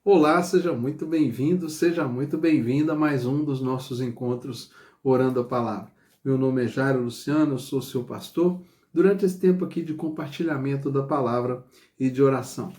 Olá, seja muito bem-vindo, seja muito bem-vinda a mais um dos nossos encontros Orando a Palavra. Meu nome é Jairo Luciano, eu sou seu pastor. Durante esse tempo aqui de compartilhamento da palavra e de oração,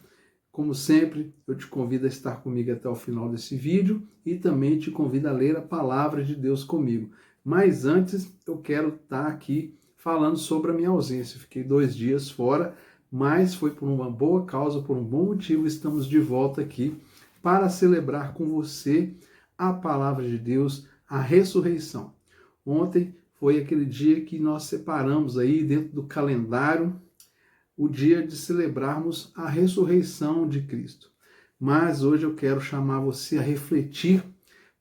como sempre, eu te convido a estar comigo até o final desse vídeo e também te convido a ler a palavra de Deus comigo. Mas antes, eu quero estar aqui falando sobre a minha ausência. Fiquei 2 dias fora, mas foi por uma boa causa, por um bom motivo, estamos de volta aqui para celebrar com você a palavra de Deus, a ressurreição. Ontem foi aquele dia que nós separamos aí dentro do calendário o dia de celebrarmos a ressurreição de Cristo. Mas hoje eu quero chamar você a refletir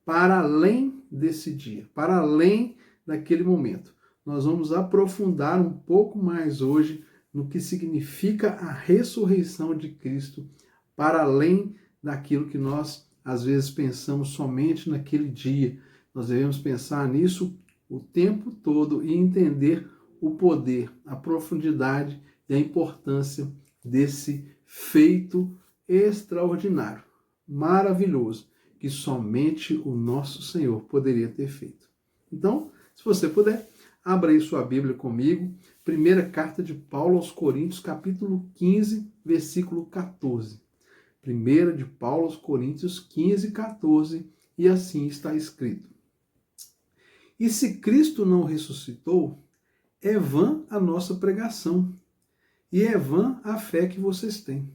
para além desse dia, para além daquele momento. Nós vamos aprofundar um pouco mais hoje no que significa a ressurreição de Cristo, para além daquilo que nós às vezes pensamos somente naquele dia. Nós devemos pensar nisso o tempo todo e entender o poder, a profundidade e a importância desse feito extraordinário, maravilhoso, que somente o nosso Senhor poderia ter feito. Então, se você puder, abra aí sua Bíblia comigo, primeira carta de Paulo aos Coríntios, capítulo 15, versículo 14. Primeira de Paulo aos Coríntios 15, 14, e assim está escrito: E se Cristo não ressuscitou, é vã a nossa pregação, e é vã a fé que vocês têm.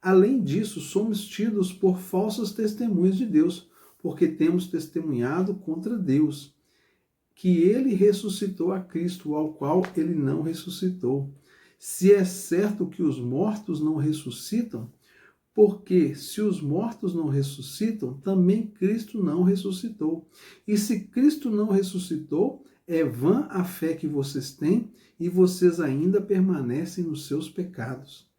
Além disso, somos tidos por falsas testemunhas de Deus, porque temos testemunhado contra Deus, que ele ressuscitou a Cristo, ao qual ele não ressuscitou. Se é certo que os mortos não ressuscitam, porque se os mortos não ressuscitam, também Cristo não ressuscitou. E se Cristo não ressuscitou, é vã a fé que vocês têm e vocês ainda permanecem nos seus pecados.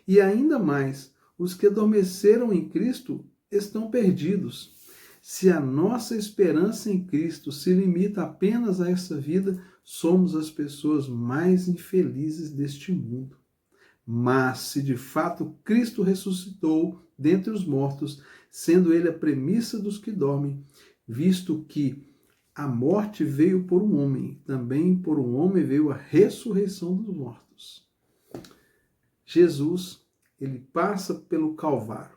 E ainda mais, os que adormeceram em Cristo estão perdidos. Se a nossa esperança em Cristo se limita apenas a essa vida, somos as pessoas mais infelizes deste mundo. Mas se de fato Cristo ressuscitou dentre os mortos, sendo ele a premissa dos que dormem, visto que a morte veio por um homem, também por um homem veio a ressurreição dos mortos. Jesus, ele passa pelo Calvário,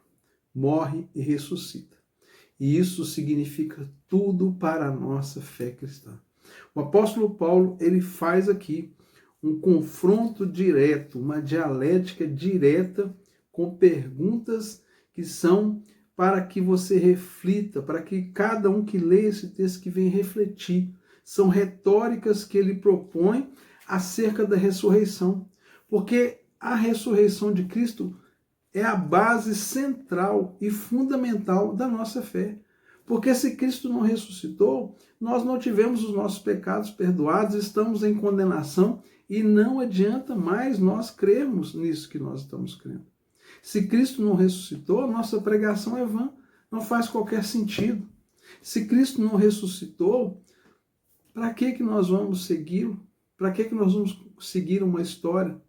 morre e ressuscita. E isso significa tudo para a nossa fé cristã. O apóstolo Paulo, ele faz aqui um confronto direto, uma dialética direta com perguntas que são para que você reflita, para que cada um que lê esse texto que vem refletir. São retóricas que ele propõe acerca da ressurreição. Porque a ressurreição de Cristo é a base central e fundamental da nossa fé. Porque se Cristo não ressuscitou, nós não tivemos os nossos pecados perdoados, estamos em condenação e não adianta mais nós crermos nisso que nós estamos crendo. Se Cristo não ressuscitou, a nossa pregação é vã, não faz qualquer sentido. Se Cristo não ressuscitou, para que nós vamos segui-lo? Para que nós vamos seguir uma história?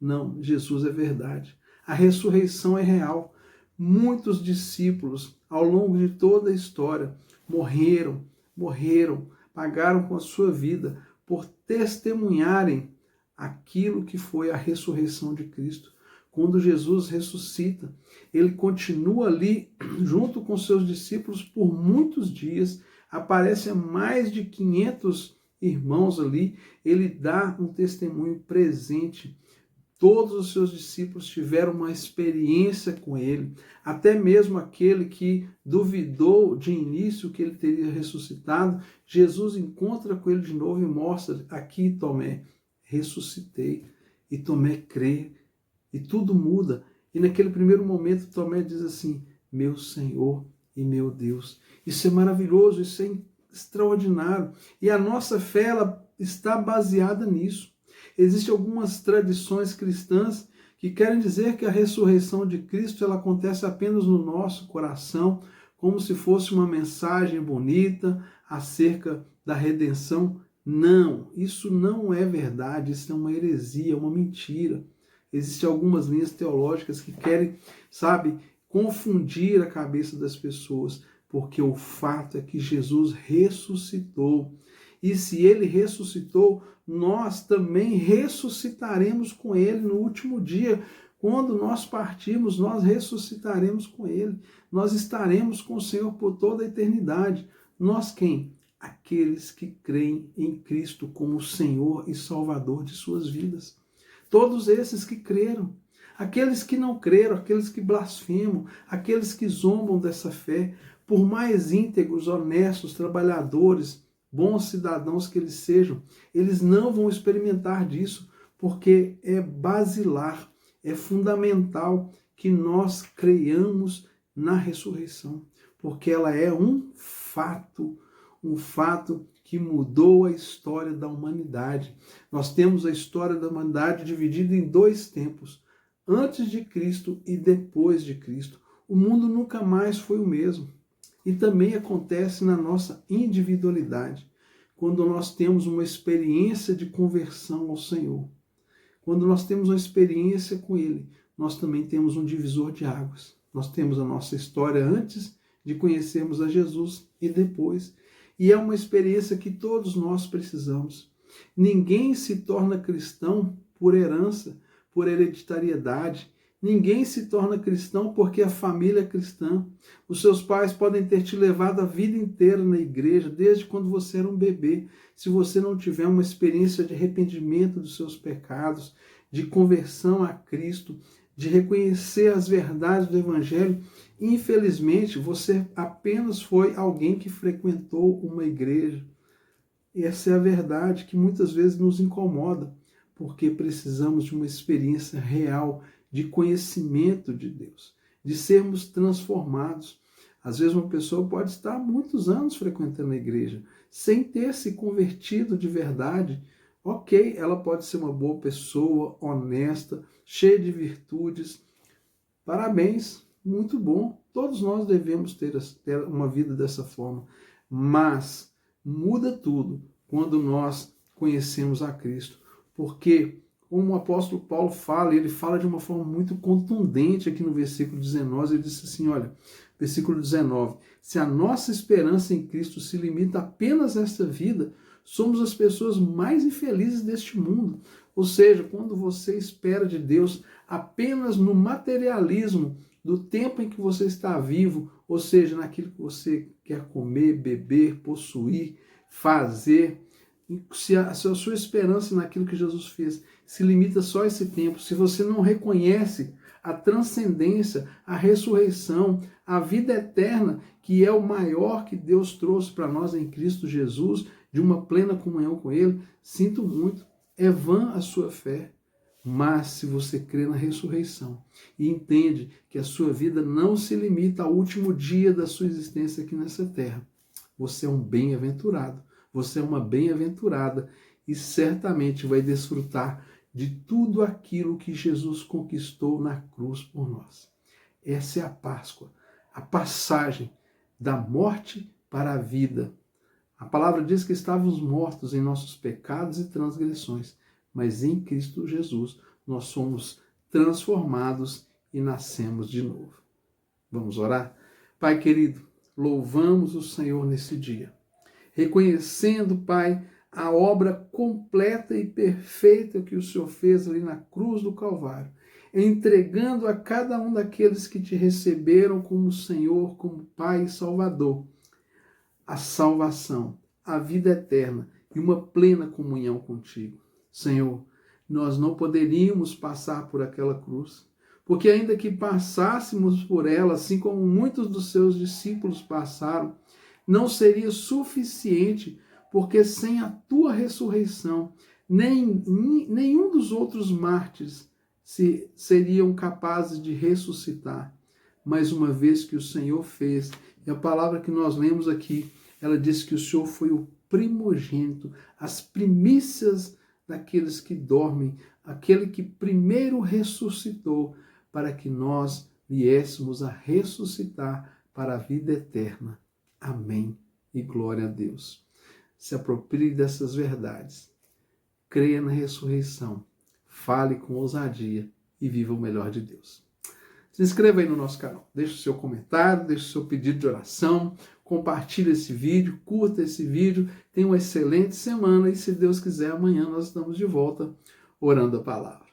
Não, Jesus é verdade. A ressurreição é real. Muitos discípulos, ao longo de toda a história, morreram, pagaram com a sua vida por testemunharem aquilo que foi a ressurreição de Cristo. Quando Jesus ressuscita, ele continua ali junto com seus discípulos por muitos dias, aparece a mais de 500 irmãos ali, ele dá um testemunho presente. Todos os seus discípulos tiveram uma experiência com ele, até mesmo aquele que duvidou de início que ele teria ressuscitado, Jesus encontra com ele de novo e mostra: aqui, Tomé, ressuscitei. E Tomé crê, e tudo muda. E naquele primeiro momento, Tomé diz assim: meu Senhor e meu Deus. Isso é maravilhoso, isso é extraordinário. E a nossa fé, ela está baseada nisso. Existem algumas tradições cristãs que querem dizer que a ressurreição de Cristo ela acontece apenas no nosso coração, como se fosse uma mensagem bonita acerca da redenção. Não, isso não é verdade, isso é uma heresia, uma mentira. Existem algumas linhas teológicas que querem, confundir a cabeça das pessoas, porque o fato é que Jesus ressuscitou. E se ele ressuscitou, nós também ressuscitaremos com ele no último dia. Quando nós partirmos, nós ressuscitaremos com ele. Nós estaremos com o Senhor por toda a eternidade. Nós quem? Aqueles que creem em Cristo como Senhor e Salvador de suas vidas. Todos esses que creram. Aqueles que não creram, aqueles que blasfemam, aqueles que zombam dessa fé, por mais íntegros, honestos, trabalhadores, bons cidadãos que eles sejam, eles não vão experimentar disso, porque é basilar, é fundamental que nós creiamos na ressurreição, porque ela é um fato que mudou a história da humanidade. Nós temos a história da humanidade dividida em dois tempos, antes de Cristo e depois de Cristo. O mundo nunca mais foi o mesmo. E também acontece na nossa individualidade, quando nós temos uma experiência de conversão ao Senhor. Quando nós temos uma experiência com Ele, nós também temos um divisor de águas. Nós temos a nossa história antes de conhecermos a Jesus e depois. E é uma experiência que todos nós precisamos. Ninguém se torna cristão por herança, por hereditariedade. Ninguém se torna cristão porque a família é cristã. Os seus pais podem ter te levado a vida inteira na igreja, desde quando você era um bebê. Se você não tiver uma experiência de arrependimento dos seus pecados, de conversão a Cristo, de reconhecer as verdades do Evangelho, infelizmente você apenas foi alguém que frequentou uma igreja. Essa é a verdade que muitas vezes nos incomoda, porque precisamos de uma experiência real de conhecimento de Deus, de sermos transformados. Às vezes uma pessoa pode estar há muitos anos frequentando a igreja, sem ter se convertido de verdade. Ok, ela pode ser uma boa pessoa, honesta, cheia de virtudes. Parabéns, muito bom. Todos nós devemos ter uma vida dessa forma. Mas muda tudo quando nós conhecemos a Cristo. Porque, como o apóstolo Paulo fala, ele fala de uma forma muito contundente aqui no versículo 19, ele disse assim, olha, versículo 19, se a nossa esperança em Cristo se limita apenas a esta vida, somos as pessoas mais infelizes deste mundo. Ou seja, quando você espera de Deus apenas no materialismo do tempo em que você está vivo, ou seja, naquilo que você quer comer, beber, possuir, fazer, se a sua esperança naquilo que Jesus fez se limita só a esse tempo, se você não reconhece a transcendência, a ressurreição, a vida eterna, que é o maior que Deus trouxe para nós em Cristo Jesus, de uma plena comunhão com Ele, sinto muito, é vã a sua fé. Mas se você crê na ressurreição e entende que a sua vida não se limita ao último dia da sua existência aqui nessa terra, você é um bem-aventurado, você é uma bem-aventurada e certamente vai desfrutar de tudo aquilo que Jesus conquistou na cruz por nós. Essa é a Páscoa, a passagem da morte para a vida. A palavra diz que estávamos mortos em nossos pecados e transgressões, mas em Cristo Jesus nós somos transformados e nascemos de novo. Vamos orar? Pai querido, louvamos o Senhor nesse dia, reconhecendo, Pai, a obra completa e perfeita que o Senhor fez ali na cruz do Calvário, entregando a cada um daqueles que te receberam como Senhor, como Pai e Salvador, a salvação, a vida eterna e uma plena comunhão contigo. Senhor, nós não poderíamos passar por aquela cruz, porque ainda que passássemos por ela, assim como muitos dos seus discípulos passaram, não seria suficiente, porque sem a tua ressurreição, nenhum dos outros mártires seriam capazes de ressuscitar. Mas uma vez que o Senhor fez, e a palavra que nós lemos aqui, ela diz que o Senhor foi o primogênito, as primícias daqueles que dormem, aquele que primeiro ressuscitou, para que nós viéssemos a ressuscitar para a vida eterna. Amém. E glória a Deus. Se aproprie dessas verdades. Creia na ressurreição. Fale com ousadia e viva o melhor de Deus. Se inscreva aí no nosso canal, deixe o seu comentário, deixe o seu pedido de oração, compartilhe esse vídeo, curta esse vídeo, tenha uma excelente semana e, se Deus quiser, amanhã nós estamos de volta orando a palavra.